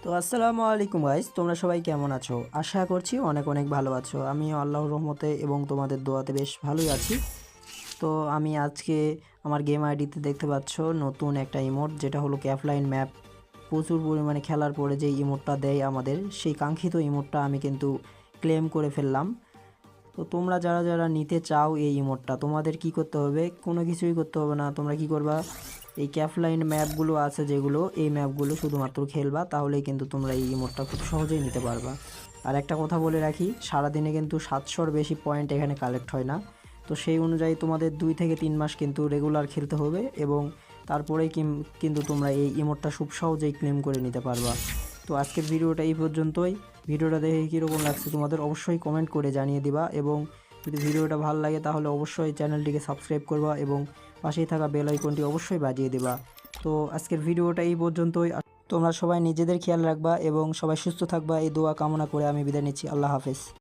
তো আসসালামু আলাইকুম গাইস, তোমরা সবাই কেমন আছো? আশা করছি অনেক অনেক ভালো আছো। আমি আল্লাহর রহমতে এবং তোমাদের দোয়াতে বেশ ভালোই আছি। তো আমি আজকে আমার গেম আইডিতে দেখতে পাচ্ছ নতুন একটা ইমোট, যেটা হলো ক্যাফলাইন ম্যাপ। প্রচুর পরিমাণে খেলার পরে যে ইমোটটা দেয় আমাদের, সেই কাঙ্ক্ষিত ইমোটটা আমি কিন্তু ক্লেম করে ফেললাম। তো তোমরা যারা যারা নিতে চাও এই ইমোটটা, তোমাদের কি করতে হবে? কোনো কিছুই করতে হবে না। তোমরা কি করবা, এই ক্যাফলাইন ম্যাপগুলো আছে যেগুলো, এই ম্যাপগুলো শুধুমাত্র খেলবা, তাহলেই কিন্তু তোমরা এই ইমোটটা খুব সহজেই নিতে পারবা। আর একটা কথা বলে রাখি, সারাদিনে কিন্তু 700-র বেশি পয়েন্ট এখানে কালেক্ট হয় না। তো সেই অনুযায়ী তোমাদের 2 থেকে 3 মাস কিন্তু রেগুলার খেলতে হবে, এবং তারপরেই কিন্তু তোমরা এই ইমোটটা খুব সহজেই ক্লেম করে নিতে পারবা। তো আজকের ভিডিওটা এই পর্যন্তই। ভিডিওটা দেখে কীরকম লাগছে তোমাদের অবশ্যই কমেন্ট করে জানিয়ে দিবা, এবং যদি ভিডিওটা ভালো লাগে তাহলে অবশ্যই চ্যানেলটিকে সাবস্ক্রাইব করবা এবং পাশেই থাকা বেল আইকনটি অবশ্যই বাজিয়ে দেবা। তো আজকের ভিডিওটা এই পর্যন্তই। তোমরা সবাই নিজেদের খেয়াল রাখবা এবং সবাই সুস্থ থাকবা, এই দোয়া কামনা করে আমি বিদায় নিচ্ছি। আল্লাহ হাফেজ।